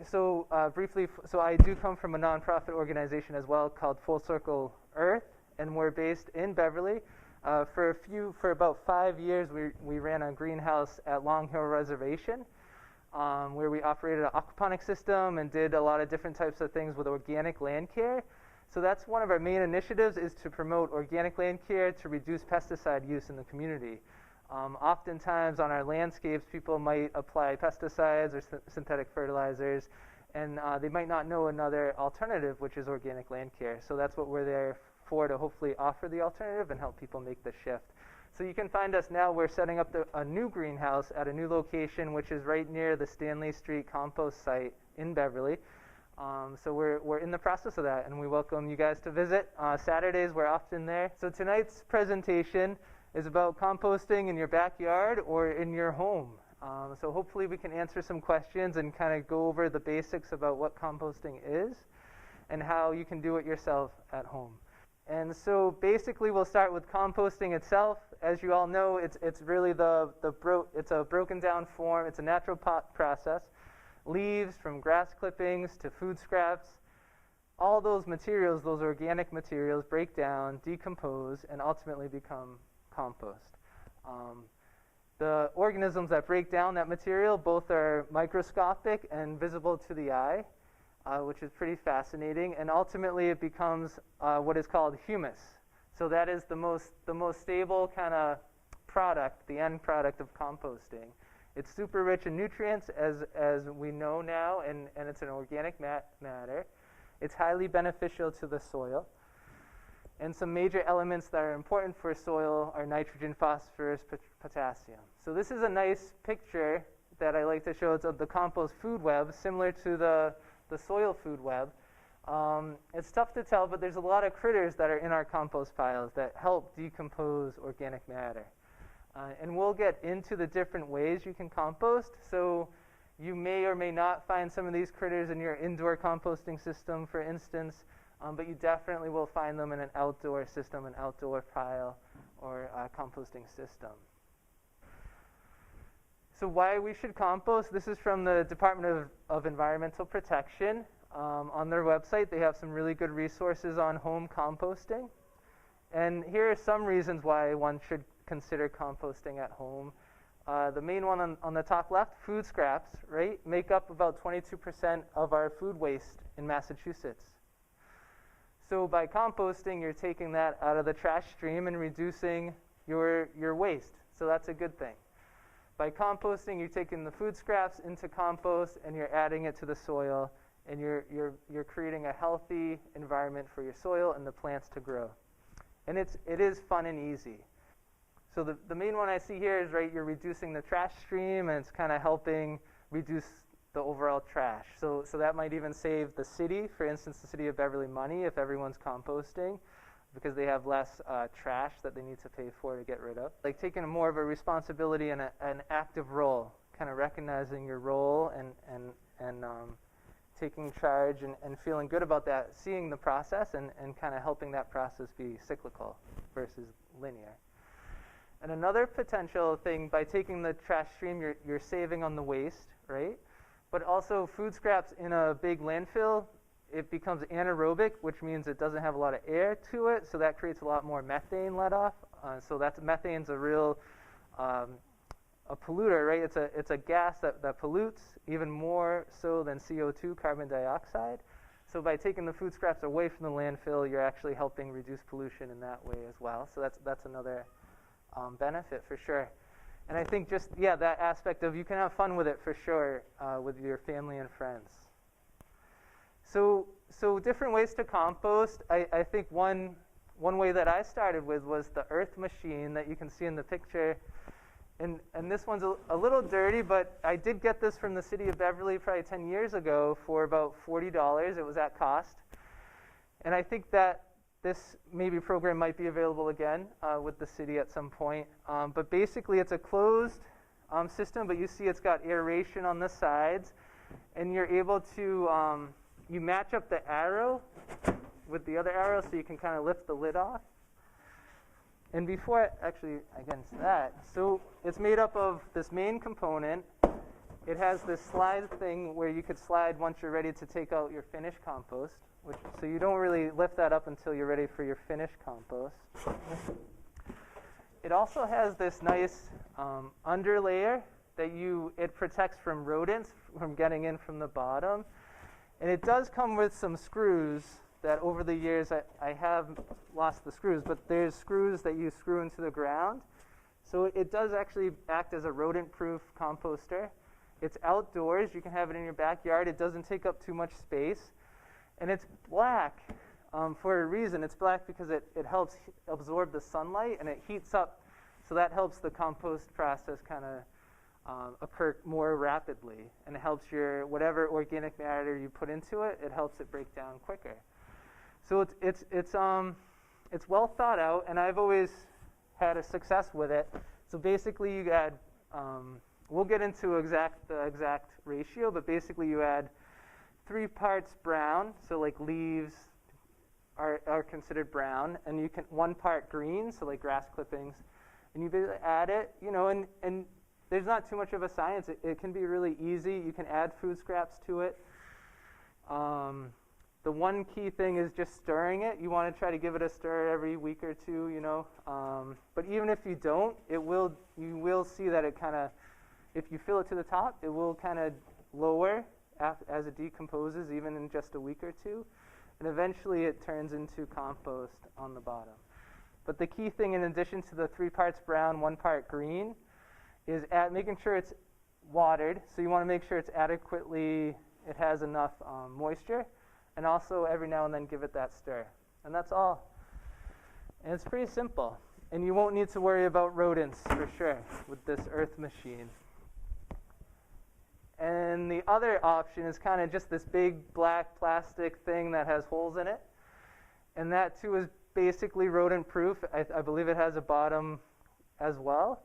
So briefly, so I do come from a nonprofit organization as well called Full Circle Earth, and we're based in Beverly. For about 5 years, we ran a greenhouse at Long Hill Reservation, where we operated an aquaponic system and did a lot of different types of things with organic land care. So that's one of our main initiatives, is to promote organic land care to reduce pesticide use in the community. Oftentimes on our landscapes, people might apply pesticides or synthetic fertilizers, and they might not know another alternative, which is organic land care. So that's what we're there for, to hopefully offer the alternative and help people make the shift. So you can find us now. We're setting up a new greenhouse at a new location, which is right near the Stanley Street compost site in Beverly. So we're in the process of that, and we welcome you guys to visit. Saturdays, we're often there. So tonight's presentation is about composting in your backyard or in your home. So hopefully we can answer some questions and kind of go over the basics about what composting is and how you can do it yourself at home. And so basically we'll start with composting itself. As you all know, it's really it's a broken down form. It's a natural process. Leaves from grass clippings to food scraps, all those materials, those organic materials, break down, decompose, and ultimately become compost. The organisms that break down that material both are microscopic and visible to the eye, which is pretty fascinating, and ultimately it becomes what is called humus. So that is the most stable kind of product, the end product of composting. It's super rich in nutrients, as we know now, and it's an organic matter. It's highly beneficial to the soil. And some major elements that are important for soil are nitrogen, phosphorus, potassium. So this is a nice picture that I like to show. It's of the Compost Food Web, similar to the soil food web. It's tough to tell, but there's a lot of critters that are in our compost piles that help decompose organic matter. And we'll get into the different ways you can compost. So you may or may not find some of these critters in your indoor composting system, for instance. But you definitely will find them in an outdoor system, an outdoor pile, or a composting system. So why we should compost? This is from the Department of Environmental Protection. On their website, they have some really good resources on home composting. And here are some reasons why one should consider composting at home. The main one on the top left, food scraps, right, make up about 22% of our food waste in Massachusetts. So by composting, you're taking that out of the trash stream and reducing your waste. So that's a good thing. By composting, you're taking the food scraps into compost and you're adding it to the soil, and you're creating a healthy environment for your soil and the plants to grow. And it is fun and easy. So the main one I see here is, right, you're reducing the trash stream, and it's kind of helping reduce the overall trash. So that might even save the city, for instance, the city of Beverly, money if everyone's composting, because they have less trash that they need to pay for to get rid of. Like taking more of a responsibility and an active role, kind of recognizing your role and taking charge and feeling good about that, seeing the process and kind of helping that process be cyclical versus linear. And another potential thing, by taking the trash stream, you're saving on the waste, right? But also food scraps in a big landfill, it becomes anaerobic, which means it doesn't have a lot of air to it, so that creates a lot more methane let off. So methane's a real a polluter, right? It's a gas that pollutes even more so than CO2, carbon dioxide. So by taking the food scraps away from the landfill, you're actually helping reduce pollution in that way as well. So that's another benefit for sure. And I think just, that aspect of you can have fun with it for sure with your family and friends. So different ways to compost. I think one way that I started with was the Earth machine that you can see in the picture. And this one's a little dirty, but I did get this from the city of Beverly probably 10 years ago for about $40. It was at cost. And I think that this maybe program might be available again with the city at some point. But basically it's a closed system, but you see it's got aeration on the sides. And you're able to, you match up the arrow with the other arrow so you can kind of lift the lid off. And before I get into that, so it's made up of this main component. it has this slide thing where you could slide once you're ready to take out your finished compost, so you don't really lift that up until you're ready for your finished compost. It also has this nice underlayer that it protects from rodents from getting in from the bottom. And it does come with some screws that over the years I have lost the screws, but there's screws that you screw into the ground. So it does actually act as a rodent-proof composter. It's outdoors. You can have it in your backyard. It doesn't take up too much space. And it's black for a reason. It's black because it helps absorb the sunlight, and it heats up. So that helps the compost process kind of occur more rapidly, and it helps your whatever organic matter you put into it. It helps it break down quicker. So it's well thought out, and I've always had a success with it. So basically, you add. We'll get into the exact ratio, but basically you add 3 parts brown, so like leaves are considered brown, and you can 1 part green, so like grass clippings, and you basically add it, and there's not too much of a science. It can be really easy. You can add food scraps to it. The one key thing is just stirring it. You want to try to give it a stir every week or two, But even if you don't, you will see that it kind of, if you fill it to the top, it will kind of lower as it decomposes, even in just a week or two. And eventually it turns into compost on the bottom. But the key thing, in addition to the 3 parts brown, 1 part green, is making sure it's watered. So you want to make sure it has enough moisture. And also every now and then give it that stir. And that's all. And it's pretty simple. And you won't need to worry about rodents for sure with this earth machine. And the other option is kind of just this big black plastic thing that has holes in it. And that too is basically rodent proof. I believe it has a bottom as well.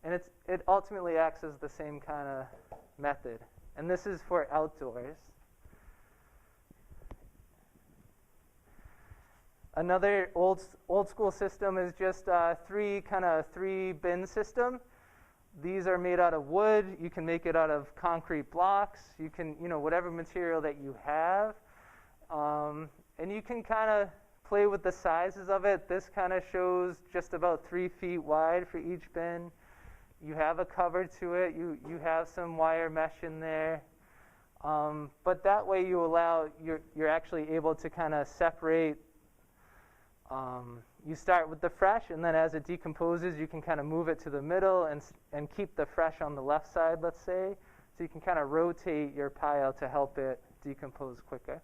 And it ultimately acts as the same kind of method. And this is for outdoors. Another old school system is just 3 bin system. These are made out of wood. You can make it out of concrete blocks. You can, whatever material that you have. And you can kind of play with the sizes of it. This kind of shows just about 3 feet wide for each bin. You have a cover to it. You have some wire mesh in there. But that way you're actually able to kind of separate. You start with the fresh, and then as it decomposes, you can kind of move it to the middle and keep the fresh on the left side, let's say. So you can kind of rotate your pile to help it decompose quicker.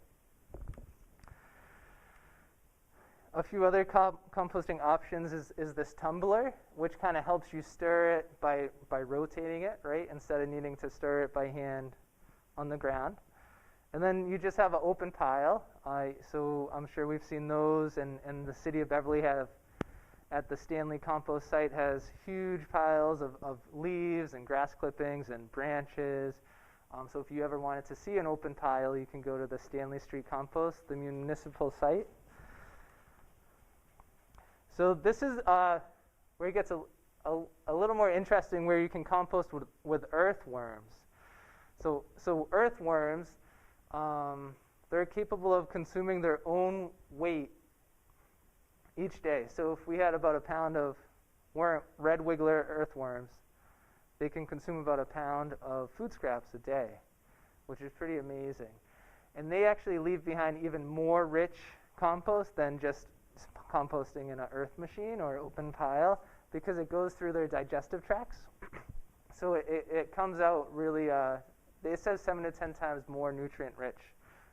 A few other composting options is this tumbler, which kind of helps you stir it by rotating it, right, instead of needing to stir it by hand on the ground. And then you just have an open pile. So I'm sure we've seen those, and the city of Beverly at the Stanley compost site has huge piles of leaves and grass clippings and branches. So if you ever wanted to see an open pile, you can go to the Stanley Street Compost, the municipal site. So this is where it gets a little more interesting, where you can compost with earthworms. So earthworms, they're capable of consuming their own weight each day. So if we had about a pound of red wiggler earthworms, they can consume about a pound of food scraps a day, which is pretty amazing. And they actually leave behind even more rich compost than just composting in an earth machine or open pile, because it goes through their digestive tracts. So it comes out really, it says 7 to 10 times more nutrient rich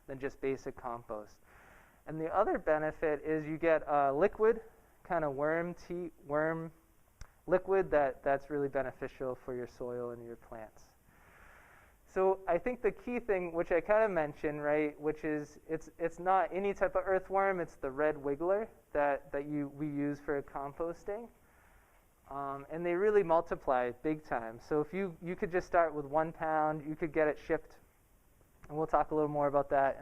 than just basic compost. And the other benefit is you get a liquid, kind of worm liquid that's really beneficial for your soil and your plants. So I think the key thing, which I kind of mentioned, right, which is it's not any type of earthworm, it's the red wiggler that we use for composting. And they really multiply big time. So if you could just start with 1 pound, you could get it shipped, and we'll talk a little more about that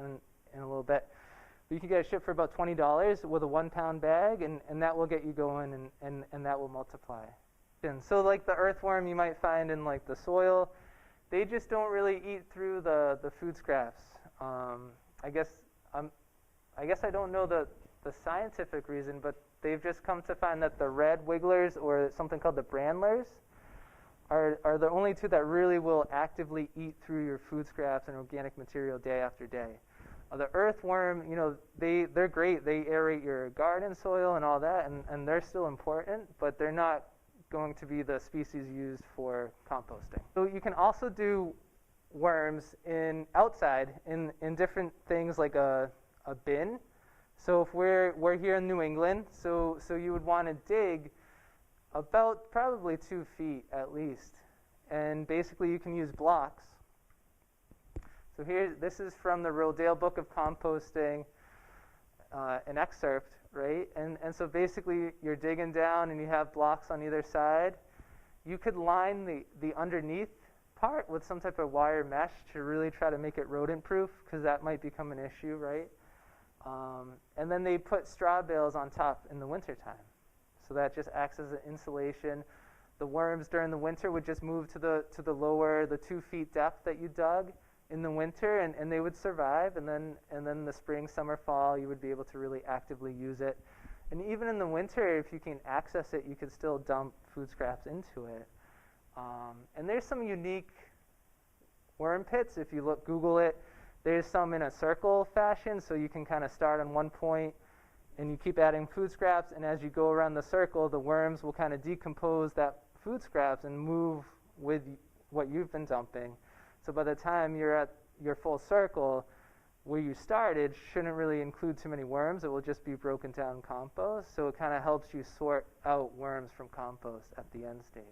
in a little bit. But you can get it shipped for about $20 with a 1 pound bag, and that will get you going, and that will multiply. And so like the earthworm you might find in like the soil, they just don't really eat through the food scraps. I guess I don't know the scientific reason, but they've just come to find that the red wigglers or something called the brandlers are the only two that really will actively eat through your food scraps and organic material day after day. The earthworm, they're great. They aerate your garden soil and all that, and they're still important, but they're not going to be the species used for composting. So you can also do worms outside in different things like a bin. So if we're here in New England, so you would want to dig about probably 2 feet at least, and basically you can use blocks. So this is from the Rodale Book of Composting, an excerpt, right? And so basically you're digging down and you have blocks on either side. You could line the underneath part with some type of wire mesh to really try to make it rodent proof, because that might become an issue, right? And then they put straw bales on top in the wintertime. So that just acts as an insulation. The worms during the winter would just move to the lower, the 2 feet depth that you dug in the winter, and they would survive. And then the spring, summer, fall, you would be able to really actively use it. And even in the winter, if you can access it, you could still dump food scraps into it. And there's some unique worm pits. If you Google it, there's some in a circle fashion, so you can kind of start on one point and you keep adding food scraps, and as you go around the circle, the worms will kind of decompose that food scraps and move with what you've been dumping. So by the time you're at your full circle, where you started shouldn't really include too many worms. It will just be broken down compost, so it kind of helps you sort out worms from compost at the end stage.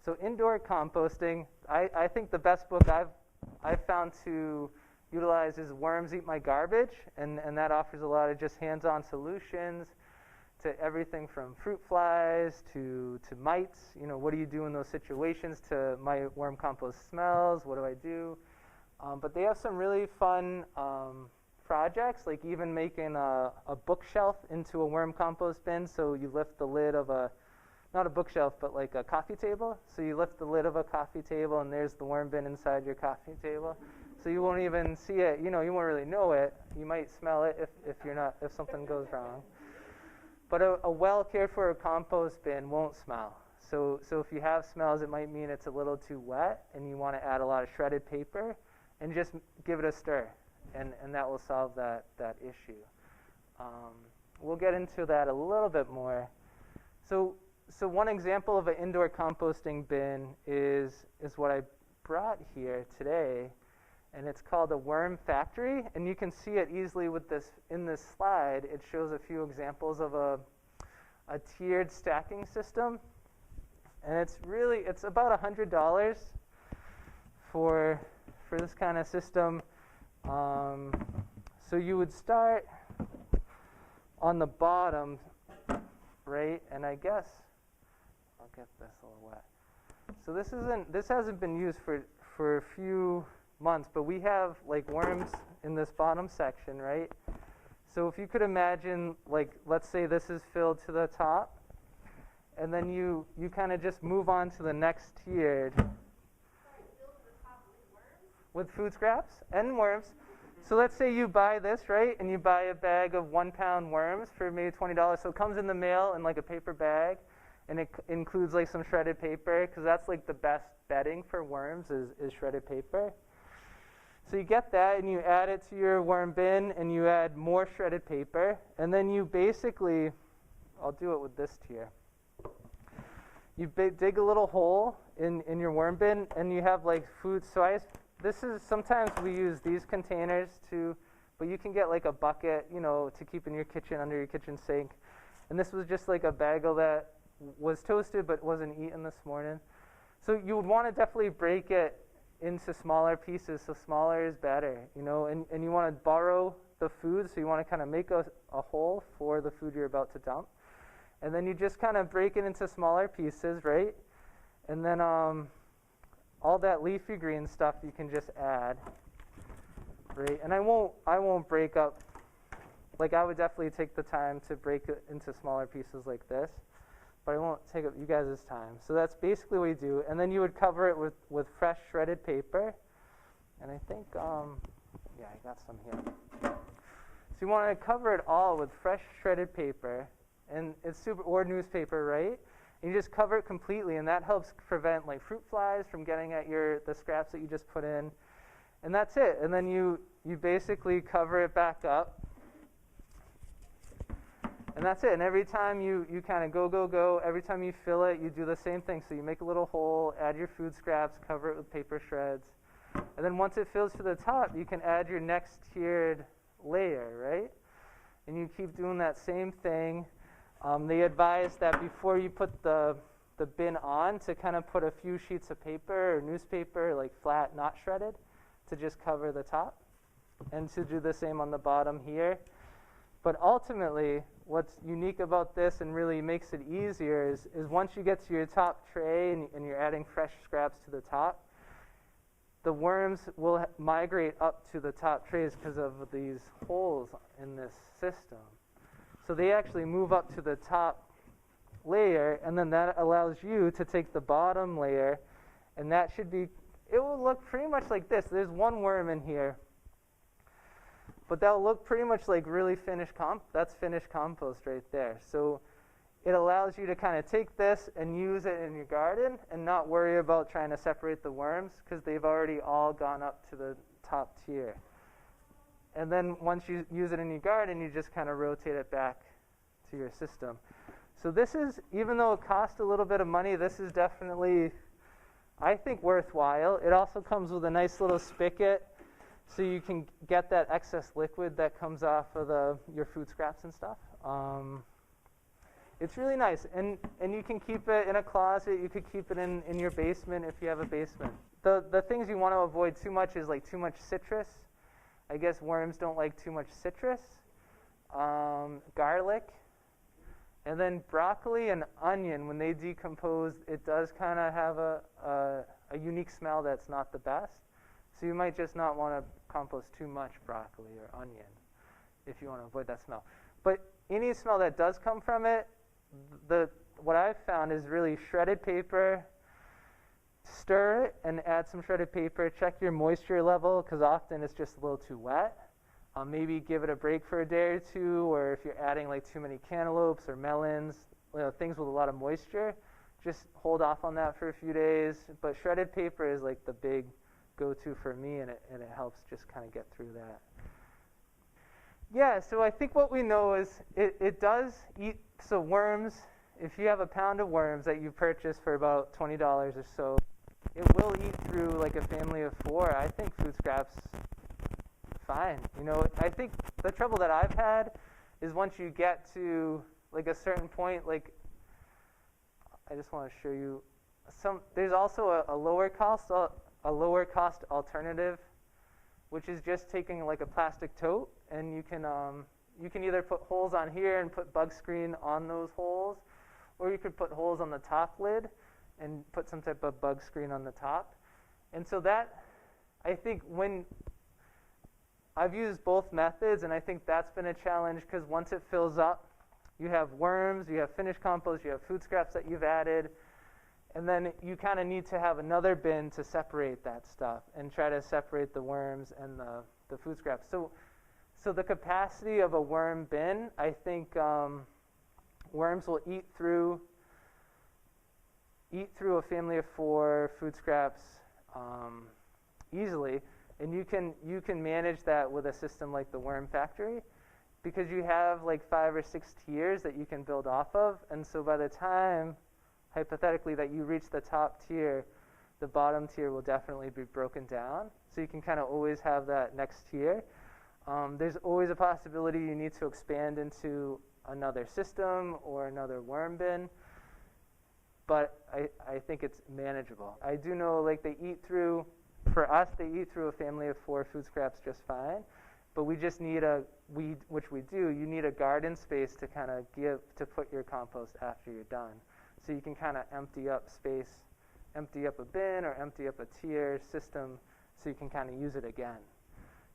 So indoor composting, I think the best book I've found to utilize is Worms Eat My Garbage, and that offers a lot of just hands-on solutions to everything from fruit flies to mites. What do you do in those situations? To my worm compost smells, what do I do? But they have some really fun projects, like even making a bookshelf into a worm compost bin. So you lift the lid of not a bookshelf, but like a coffee table. So you lift the lid of a coffee table, and there's the worm bin inside your coffee table. So you won't even see it. You won't really know it. You might smell it if something goes wrong. But a well cared for compost bin won't smell. So if you have smells, it might mean it's a little too wet, and you want to add a lot of shredded paper, and just give it a stir, and that will solve that issue. We'll get into that a little bit more. So one example of an indoor composting bin is what I brought here today, and it's called a worm factory. And you can see it easily in this slide. It shows a few examples of a tiered stacking system, and it's about $100 for this kind of system. So you would start on the bottom, right? And I guess I'll get this a little wet. So this hasn't been used for a few months, but we have like worms in this bottom section, right? So if you could imagine, like, let's say this is filled to the top, and then you kind of just move on to the next tiered. Sorry, filled to the top with worms? With food scraps and worms. So let's say you buy this, right, and you buy a bag of 1 pound worms for maybe $20. So it comes in the mail in like a paper bag, and it includes like some shredded paper, because that's like the best bedding for worms is shredded paper. So you get that, and you add it to your worm bin, and you add more shredded paper, and then you basically, I'll do it with this tier. You dig a little hole in your worm bin, and you have like food. So sometimes we use these containers too, but you can get like a bucket, to keep in your kitchen, under your kitchen sink. And this was just like a bagel that was toasted but wasn't eaten this morning. So you would want to definitely break it into smaller pieces, so smaller is better, and you want to borrow the food, so you want to kind of make a hole for the food you're about to dump. And then you just kind of break it into smaller pieces, right? And then all that leafy green stuff you can just add, right? And I won't break up, like I would definitely take the time to break it into smaller pieces like this. but I won't take up you guys' time. So that's basically what you do. And then you would cover it with fresh shredded paper. And I think, yeah, I got some here. So you want to cover it all with fresh shredded paper, and it's or newspaper, right? And you just cover it completely, and that helps prevent like fruit flies from getting at the scraps that you just put in. And that's it. And then you basically cover it back up. And that's it. And every time you kind of go, every time you fill it, you do the same thing. So you make a little hole, add your food scraps, cover it with paper shreds. And then once it fills to the top, you can add your next tiered layer, right? And you keep doing that same thing. They advise that before you put the bin on, to kind of put a few sheets of paper or newspaper, like flat, not shredded, to just cover the top. And to do the same on the bottom here. But ultimately, what's unique about this and really makes it easier is once you get to your top tray and you're adding fresh scraps to the top, the worms will migrate up to the top trays because of these holes in this system. So they actually move up to the top layer, and then that allows you to take the bottom layer, and that should be, it will look pretty much like this. There's one worm in here, but that'll look pretty much like really finished that's finished compost right there. So it allows you to kind of take this and use it in your garden and not worry about trying to separate the worms because they've already all gone up to the top tier. And then once you use it in your garden, you just kind of rotate it back to your system. So this is, even though it costs a little bit of money, this is definitely, I think, worthwhile. It also comes with a nice little spigot so you can get that excess liquid that comes off of your food scraps and stuff. It's really nice, and you can keep it in a closet. You could keep it in your basement if you have a basement. The things you want to avoid too much is like too much citrus. I guess worms don't like too much citrus. Garlic, and then broccoli and onion. When they decompose, it does kind of have a unique smell that's not the best. So you might just not want to compost too much broccoli or onion if you want to avoid that smell. But any smell that does come from it, what I've found is really shredded paper. Stir it and add some shredded paper. Check your moisture level because often it's just a little too wet. Maybe give it a break for a day or two, or if you're adding like too many cantaloupes or melons, things with a lot of moisture, just hold off on that for a few days. But shredded paper is like the big go-to for me, and it helps just kind of get through that. Yeah, so I think what we know is it does eat, so worms, if you have a pound of worms that you purchase for about $20 or so, it will eat through like a family of 4. I think food scraps, fine. I think the trouble that I've had is once you get to like a certain point, like I just want to show you there's also a lower cost alternative, which is just taking like a plastic tote, and you can either put holes on here and put bug screen on those holes, or you could put holes on the top lid and put some type of bug screen on the top. And so that, I think when I've used both methods, and I think that's been a challenge because once it fills up, you have worms, you have finished compost, you have food scraps that you've added, and then you kind of need to have another bin to separate that stuff and try to separate the worms and the food scraps. So the capacity of a worm bin, I think worms will eat through a family of 4 food scraps easily, and you can manage that with a system like the Worm Factory because you have like 5 or 6 tiers that you can build off of, and so by the time, hypothetically, that you reach the top tier, the bottom tier will definitely be broken down, so you can kind of always have that next tier. There's always a possibility you need to expand into another system or another worm bin, but I think it's manageable. I do know like for us, they eat through a family of 4 food scraps just fine, but we just need you need a garden space to kind of to put your compost after you're done. So you can kind of empty up a bin or empty up a tier system so you can kind of use it again.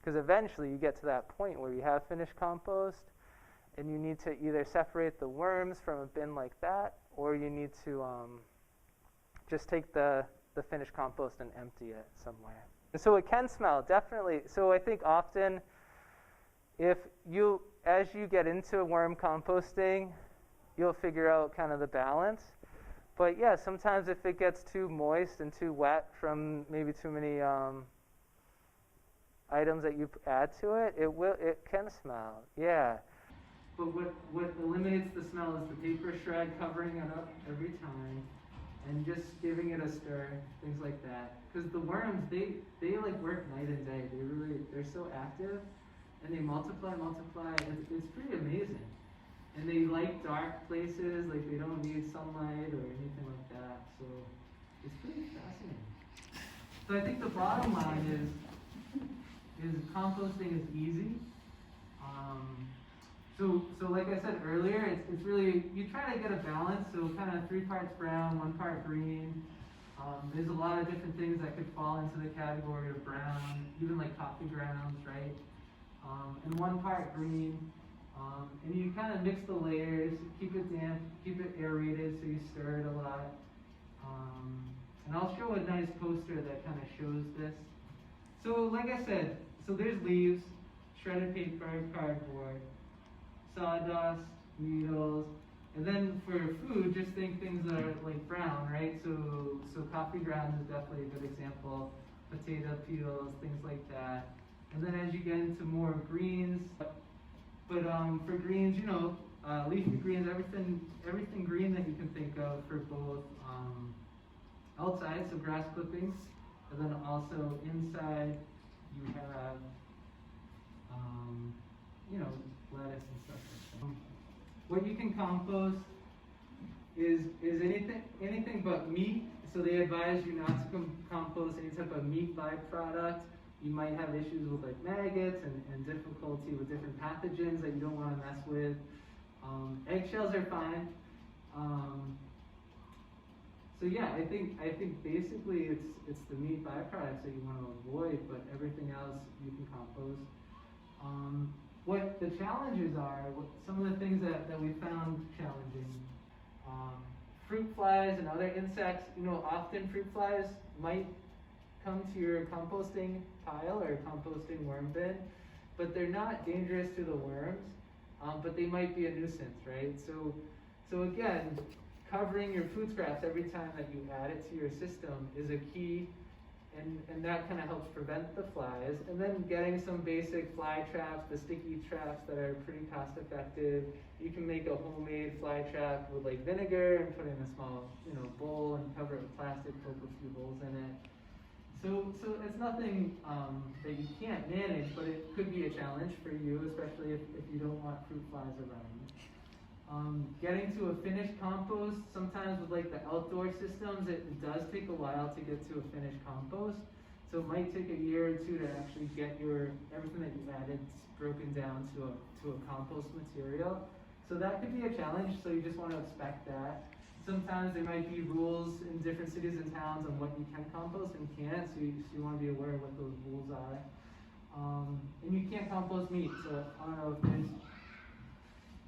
Because eventually you get to that point where you have finished compost and you need to either separate the worms from a bin like that, or you need to just take the finished compost and empty it somewhere. And so it can smell, definitely. So I think often as you get into worm composting, you'll figure out kind of the balance. But yeah, sometimes if it gets too moist and too wet from maybe too many items that you add to it, it can smell. Yeah. But what eliminates the smell is the paper shred covering it up every time, and just giving it a stir, things like that. Because the worms, they like work night and day. They're so active, and they multiply. It's pretty amazing. And they like dark places, like they don't need sunlight or anything like that. So it's pretty fascinating. So I think the bottom line is composting is easy. So like I said earlier, it's really, you try to get a balance, so kind of 3 parts brown, 1 part green. There's a lot of different things that could fall into the category of brown, even like coffee grounds, right? And 1 part green. And you kind of mix the layers, keep it damp, keep it aerated so you stir it a lot. And I'll show a nice poster that kind of shows this. So like I said, so there's leaves, shredded paper, cardboard, sawdust, needles, and then for food, just think things that are like brown, right? So coffee grounds is definitely a good example, potato peels, things like that. And then as you get into more greens, but for greens, you know, leafy greens, everything green that you can think of for both outside, so grass clippings, and then also inside you have, you know, lettuce and stuff like that. What you can compost is anything but meat. So they advise you not to compost any type of meat byproduct. You might have issues with like maggots and difficulty with different pathogens that you don't want to mess with. Eggshells are fine. So yeah, I think basically it's the meat byproducts that you want to avoid, but everything else you can compost. What the challenges are, some of the things that we found challenging. Fruit flies and other insects, you know, often fruit flies might come to your composting pile or composting worm bin, but they're not dangerous to the worms, but they might be a nuisance, right? So again, covering your food scraps every time that you add it to your system is a key, and that kind of helps prevent the flies. And then getting some basic fly traps, the sticky traps that are pretty cost effective. You can make a homemade fly trap with like vinegar and put it in a small, you know, bowl and cover it with plastic, poke a few holes in it. So it's nothing that you can't manage, but it could be a challenge for you, especially if you don't want fruit flies around. Getting to a finished compost, sometimes with like the outdoor systems, it does take a while to get to a finished compost. So it might take a year or 2 to actually get everything that you've added broken down to a compost material. So that could be a challenge, so you just want to expect that. Sometimes there might be rules in different cities and towns on what you can compost and can't, so you want to be aware of what those rules are. And you can't compost meat, so I don't know if there's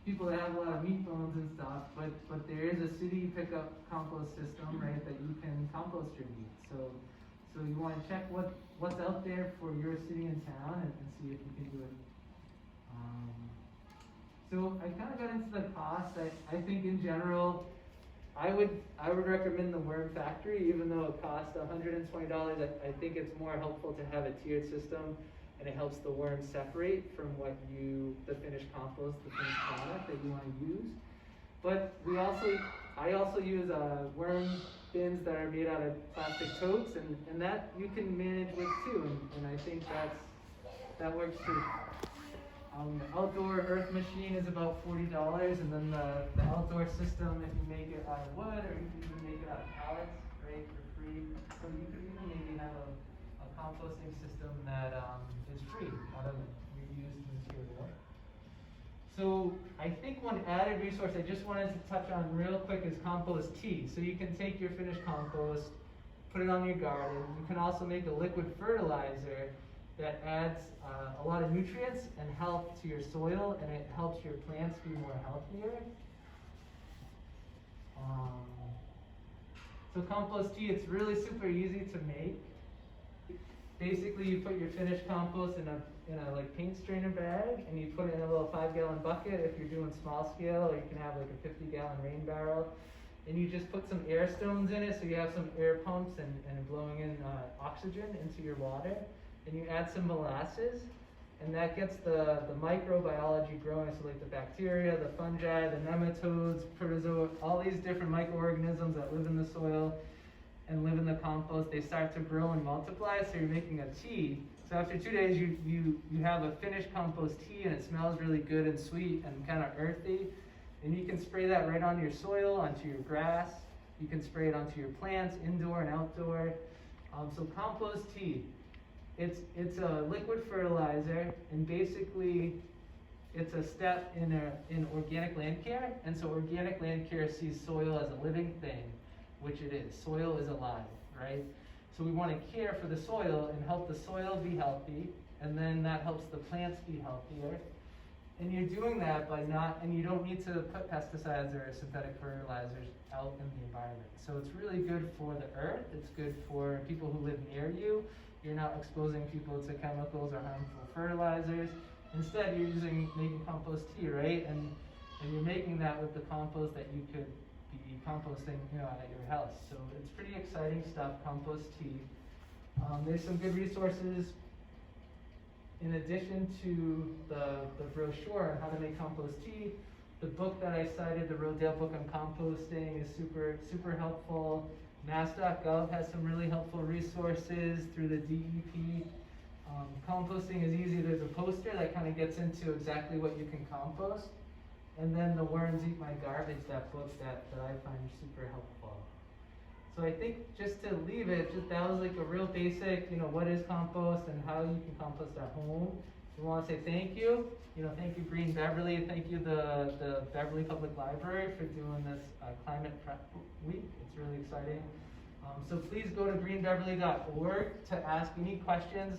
people that have a lot of meat bones and stuff, but there is a city pickup compost system, right, that you can compost your meat. So you want to check what's out there for your city and town and see if you can do it. So I kind of got into the cost. I think in general, I would recommend the Worm Factory, even though it costs $120. I think it's more helpful to have a tiered system, and it helps the worms separate from the finished compost, the finished product that you want to use. But I also use worm bins that are made out of plastic totes, and that you can manage with too, and I think that works too. The outdoor earth machine is about $40, and then the outdoor system, if you make it out of wood, or you can even make it out of pallets, right, for free. So you could even maybe have a composting system that is free out of reused material. So I think one added resource I just wanted to touch on real quick is Compost Tea. So you can take your finished compost, put it on your garden. You can also make a liquid fertilizer that adds a lot of nutrients and health to your soil, and it helps your plants be more healthier. So compost tea, it's really super easy to make. Basically, you put your finished compost in a like paint strainer bag, and you put it in a little 5-gallon bucket if you're doing small scale, or you can have like a 50-gallon rain barrel. And you just put some air stones in it, so you have some air pumps and blowing in oxygen into your water. And you add some molasses, and that gets the microbiology growing, so like the bacteria, the fungi, the nematodes, protozoa, all these different microorganisms that live in the soil and live in the compost, they start to grow and multiply, so you're making a tea. So after 2 days, you have a finished compost tea, and it smells really good and sweet and kind of earthy. And you can spray that right onto your soil, onto your grass. You can spray it onto your plants, indoor and outdoor. So compost tea, it's a liquid fertilizer, and basically it's a step in organic land care. And so organic land care sees soil as a living thing, which it is. Soil is alive, right? So we want to care for the soil and help the soil be healthy, and then that helps the plants be healthier. And you're doing that by and you don't need to put pesticides or synthetic fertilizers out in the environment. So it's really good for the earth. It's good for people who live near you. You're not exposing people to chemicals or harmful fertilizers. Instead, you're making compost tea, right? And you're making that with the compost that you could be composting, at your house. So it's pretty exciting stuff, compost tea. There's some good resources in addition to the brochure on how to make compost tea. The book that I cited, the Rodale book on composting, is super helpful. Mass.gov has some really helpful resources through the DEP. Composting is easy. There's a poster that kind of gets into exactly what you can compost. And then The Worms Eat My Garbage, that book that I find super helpful. So I think just to leave it, that was like a real basic, what is compost and how you can compost at home. We want to say thank you. Thank you Green Beverly. Thank you the Beverly Public Library for doing this Climate Prep Week. It's really exciting. So please go to greenbeverly.org to ask any questions.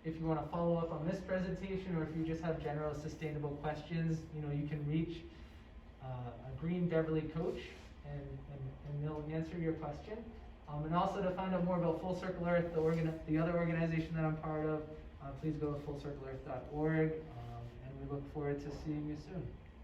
If you want to follow up on this presentation, or if you just have general sustainable questions, you can reach a Green Beverly coach, and they'll answer your question. And also to find out more about Full Circle Earth, the other organization that I'm part of, please go to fullcircleearth.org, and we look forward to seeing you soon.